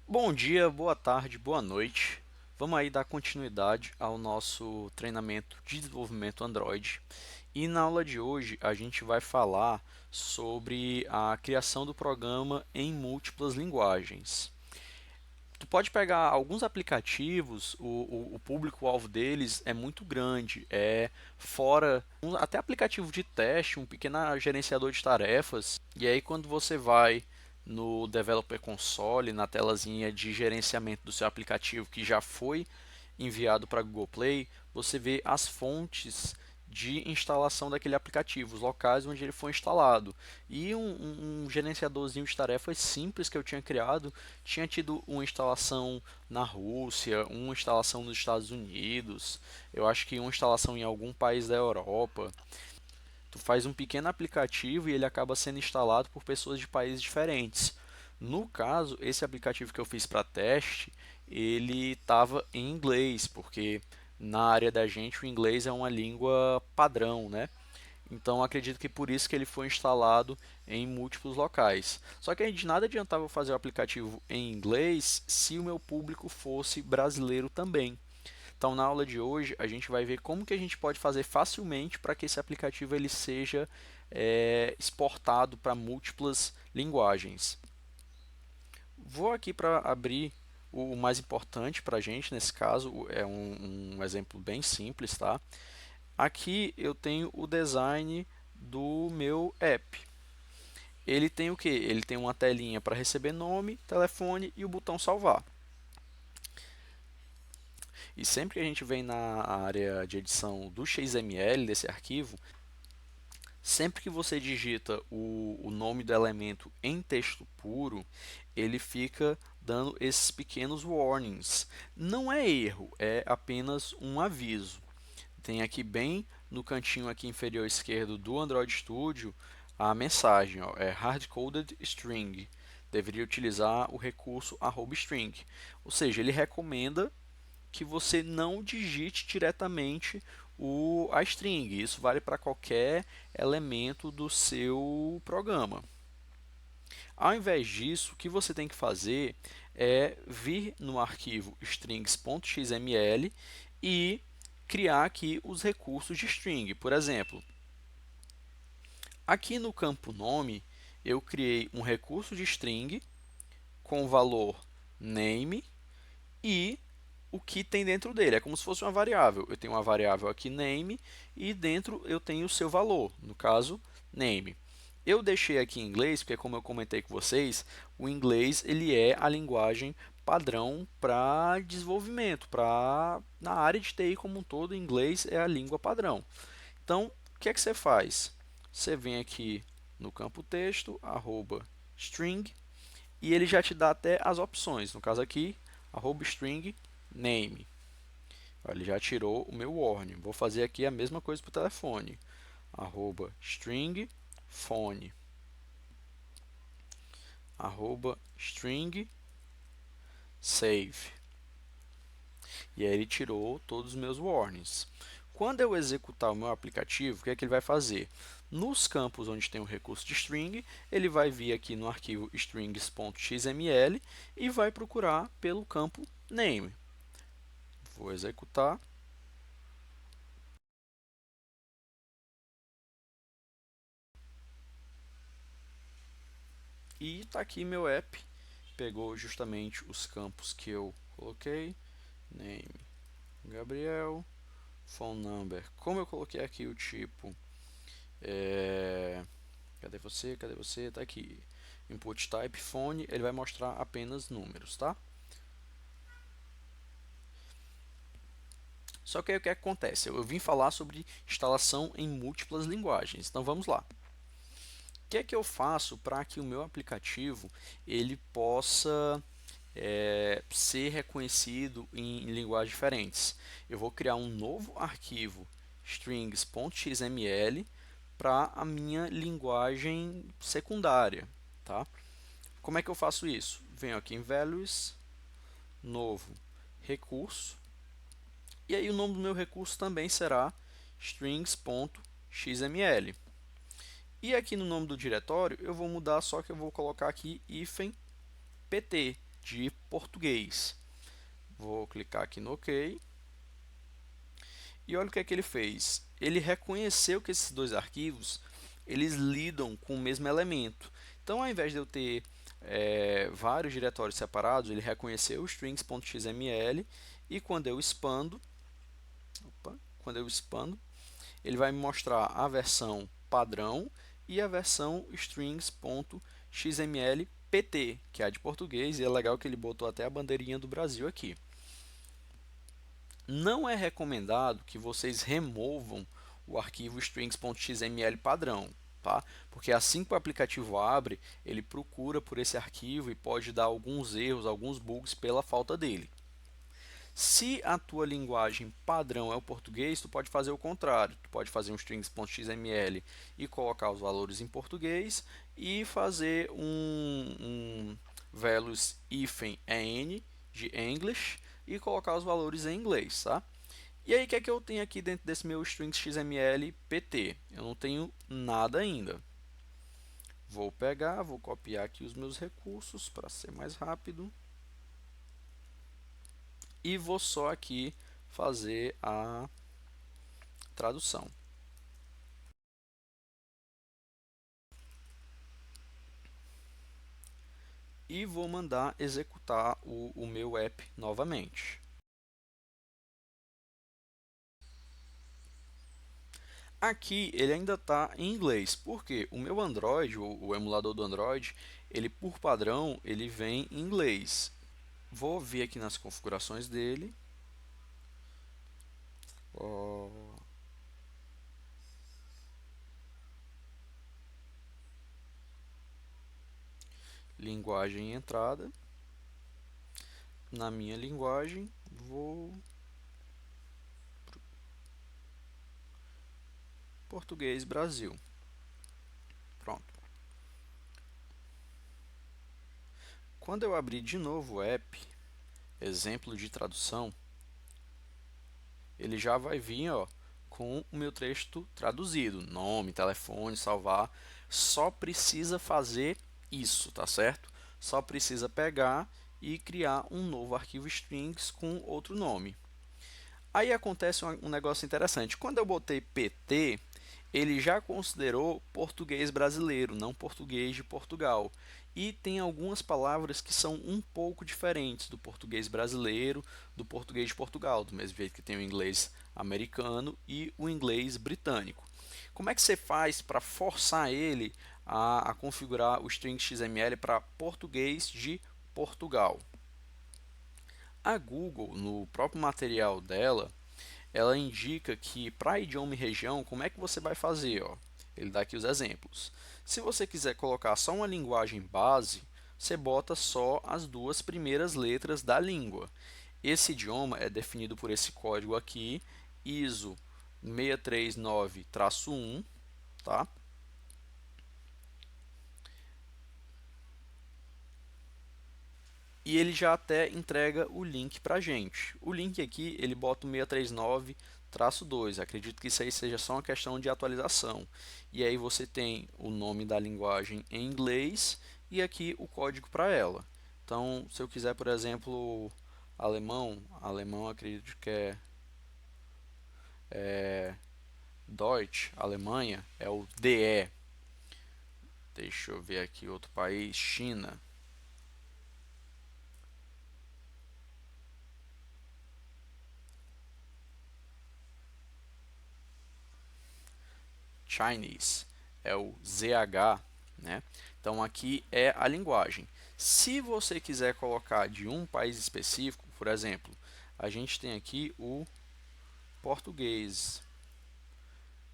Bom dia, boa tarde, boa noite. Vamos aí dar continuidade ao nosso treinamento de desenvolvimento Android. E na aula de hoje a gente vai falar sobre a criação do programa em múltiplas linguagens. Tu pode pegar alguns aplicativos, o público-alvo deles é muito grande, é fora, até aplicativo de teste, um pequeno gerenciador de tarefas. E aí quando você vai no Developer Console, na telazinha de gerenciamento do seu aplicativo que já foi enviado para Google Play, você vê as fontes de instalação daquele aplicativo, os locais onde ele foi instalado. E um gerenciadorzinho de tarefas simples que eu tinha criado tinha tido uma instalação na Rússia, uma instalação nos Estados Unidos, eu acho que uma instalação em algum país da Europa. Tu faz um pequeno aplicativo e ele acaba sendo instalado por pessoas de países diferentes. No caso, esse aplicativo que eu fiz para teste, ele estava em inglês, porque na área da gente o inglês é uma língua padrão, né? Então acredito que por isso que ele foi instalado em múltiplos locais. Só que de nada adiantava eu fazer o aplicativo em inglês se o meu público fosse brasileiro também. Então na aula de hoje a gente vai ver como que a gente pode fazer facilmente para que esse aplicativo ele seja exportado para múltiplas linguagens. Vou aqui para abrir o mais importante para a gente, nesse caso é um exemplo bem simples, tá? Aqui eu tenho o design do meu app. Ele tem o que? Ele tem uma telinha para receber nome, telefone e o botão salvar. E sempre que a gente vem na área de edição do XML desse arquivo, sempre que você digita o nome do elemento em texto puro, ele fica dando esses pequenos warnings. Não é erro, é apenas um aviso. Tem aqui bem no cantinho aqui inferior esquerdo do Android Studio a mensagem, ó, é hard-coded string. Deveria utilizar o recurso @string. Ou seja, ele recomenda que você não digite diretamente a string. Isso vale para qualquer elemento do seu programa. Ao invés disso, o que você tem que fazer é vir no arquivo strings.xml e criar aqui os recursos de string. Por exemplo, aqui no campo nome, eu criei um recurso de string com o valor name e o que tem dentro dele. É como se fosse uma variável. Eu tenho uma variável aqui name e dentro eu tenho o seu valor, no caso name. Eu deixei aqui em inglês, porque como eu comentei com vocês, o inglês ele é a linguagem padrão para desenvolvimento, para na área de TI como um todo, o inglês é a língua padrão. Então, o que é que você faz? Você vem aqui no campo texto, @string, e ele já te dá até as opções. No caso aqui, @string name. Ele já tirou o meu warning. Vou fazer aqui a mesma coisa para o telefone. @string phone. @string save. E aí ele tirou todos os meus warnings. Quando eu executar o meu aplicativo, o que é que ele vai fazer? Nos campos onde tem o recurso de string, ele vai vir aqui no arquivo strings.xml e vai procurar pelo campo name. Vou executar. E está aqui meu app. Pegou justamente os campos que eu coloquei. Name Gabriel. Phone number. Como eu coloquei aqui o tipo. Cadê você? Cadê você? Está aqui. Input type phone. Ele vai mostrar apenas números, tá? Só que aí o que acontece? Eu vim falar sobre instalação em múltiplas linguagens. Então vamos lá. O que é que eu faço para que o meu aplicativo ele possa ser reconhecido em linguagens diferentes? Eu vou criar um novo arquivo strings.xml para a minha linguagem secundária, tá? Como é que eu faço isso? Venho aqui em Values, novo recurso, e aí o nome do meu recurso também será strings.xml. E aqui no nome do diretório eu vou mudar, só que eu vou colocar aqui -pt, de português. Vou clicar aqui no OK. E olha o que é que ele fez. Ele reconheceu que esses dois arquivos eles lidam com o mesmo elemento. Então, ao invés de eu ter vários diretórios separados, ele reconheceu o strings.xml e quando eu expando, ele vai me mostrar a versão padrão e a versão strings.xml PT, que é a de português, e é legal que ele botou até a bandeirinha do Brasil aqui. Não é recomendado que vocês removam o arquivo strings.xml padrão, tá? Porque assim que o aplicativo abre, ele procura por esse arquivo e pode dar alguns erros, alguns bugs pela falta dele. Se a tua linguagem padrão é o português, tu pode fazer o contrário. Tu pode fazer um strings.xml e colocar os valores em português e fazer um values hífen en de English e colocar os valores em inglês, tá? E aí, o que é que eu tenho aqui dentro desse meu strings.xml pt? Eu não tenho nada ainda. Vou pegar, vou copiar aqui os meus recursos para ser mais rápido. E vou só aqui fazer a tradução. E vou mandar executar o meu app novamente. Aqui ele ainda está em inglês, porque o meu Android, o emulador do Android, ele por padrão ele vem em inglês. Vou vir aqui nas configurações dele. Linguagem entrada. Na minha linguagem, vou português Brasil. Pronto. Quando eu abrir de novo o app, exemplo de tradução, ele já vai vir com o meu texto traduzido, nome, telefone, salvar. Só precisa fazer isso, tá certo? Só precisa pegar e criar um novo arquivo strings com outro nome. Aí acontece um negócio interessante. Quando eu botei PT, ele já considerou português brasileiro, não português de Portugal. E tem algumas palavras que são um pouco diferentes do português brasileiro, do português de Portugal, do mesmo jeito que tem o inglês americano e o inglês britânico. Como é que você faz para forçar ele a configurar o string XML para português de Portugal? A Google, no próprio material dela, ela indica que para idioma e região, como é que você vai fazer? Ele dá aqui os exemplos. Se você quiser colocar só uma linguagem base, você bota só as duas primeiras letras da língua. Esse idioma é definido por esse código aqui, ISO 639-1, tá? E ele já até entrega o link para a gente. O link aqui, ele bota o 639-2. Acredito que isso aí seja só uma questão de atualização. E aí você tem o nome da linguagem em inglês e aqui o código para ela. Então, se eu quiser, por exemplo, alemão acredito que é Deutsch, Alemanha, é o DE. Deixa eu ver aqui outro país, China. Chinese é o ZH, né? Então aqui é a linguagem. Se você quiser colocar de um país específico, por exemplo, a gente tem aqui o português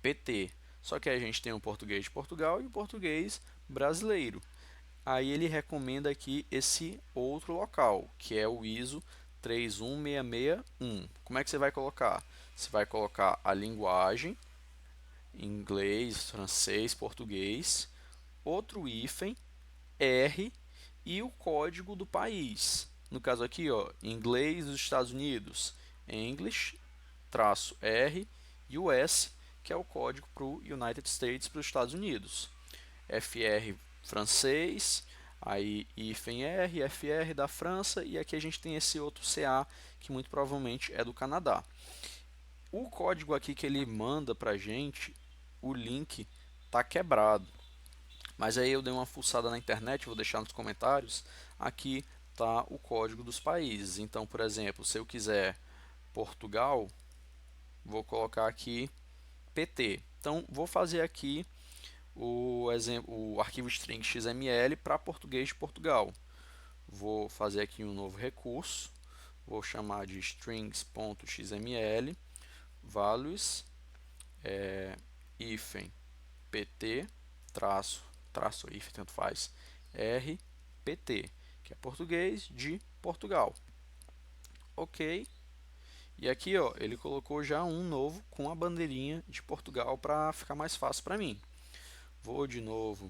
PT. Só que a gente tem o português de Portugal e o português brasileiro. Aí ele recomenda aqui esse outro local, que é o ISO 31661. Como é que você vai colocar? Você vai colocar a linguagem inglês, francês, português, outro hífen, R e o código do país. No caso aqui, inglês dos Estados Unidos, English, traço R, US, que é o código para o United States, para os Estados Unidos. FR francês, aí hífen R, FR da França, e aqui a gente tem esse outro CA, que muito provavelmente é do Canadá. O código aqui que ele manda para a gente, o link está quebrado. Mas aí eu dei uma fuçada na internet, vou deixar nos comentários. Aqui está o código dos países. Então, por exemplo, se eu quiser Portugal, vou colocar aqui PT. Então, vou fazer aqui o arquivo string XML para português de Portugal. Vou fazer aqui um novo recurso, vou chamar de strings.xml, values, hífen pt, traço if, tanto faz, rpt, que é português de Portugal. Ok. E aqui, ó, ele colocou já um novo com a bandeirinha de Portugal para ficar mais fácil para mim. Vou de novo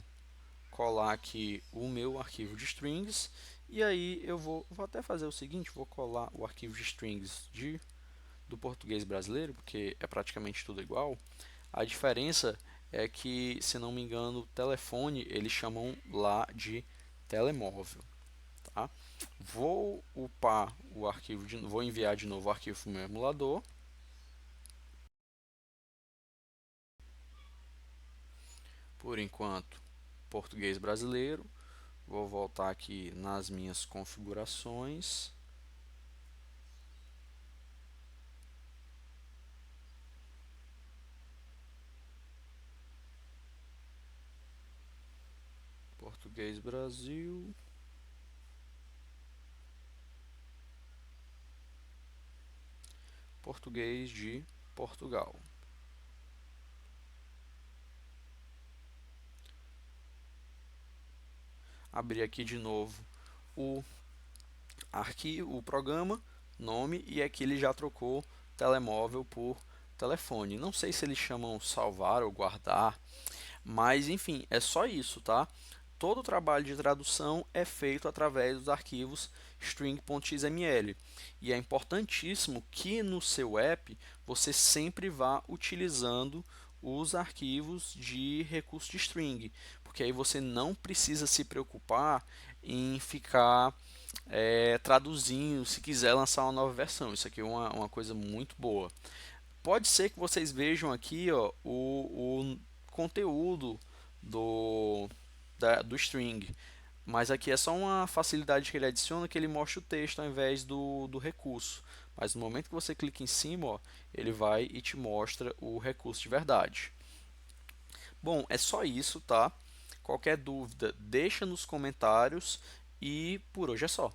colar aqui o meu arquivo de strings e aí eu vou até fazer o seguinte, vou colar o arquivo de strings do português brasileiro, porque é praticamente tudo igual. A diferença é que, se não me engano, o telefone eles chamam lá de telemóvel, tá? Vou upar o arquivo, vou enviar de novo o arquivo para o meu emulador. Por enquanto, português brasileiro. Vou voltar aqui nas minhas configurações. Português Brasil. Português de Portugal. Abrir aqui de novo o arquivo, o programa, nome, e aqui ele já trocou telemóvel por telefone. Não sei se eles chamam salvar ou guardar, mas enfim, é só isso, tá? Todo o trabalho de tradução é feito através dos arquivos string.xml e é importantíssimo que no seu app você sempre vá utilizando os arquivos de recurso de string, porque aí você não precisa se preocupar em ficar traduzindo se quiser lançar uma nova versão. Isso aqui é uma coisa muito boa. Pode ser que vocês vejam aqui, ó, o conteúdo do string, mas aqui é só uma facilidade que ele adiciona, que ele mostra o texto ao invés do recurso. Mas no momento que você clica em cima, ó, ele vai e te mostra o recurso de verdade. Bom, é só isso, tá? Qualquer dúvida, deixa nos comentários e por hoje é só.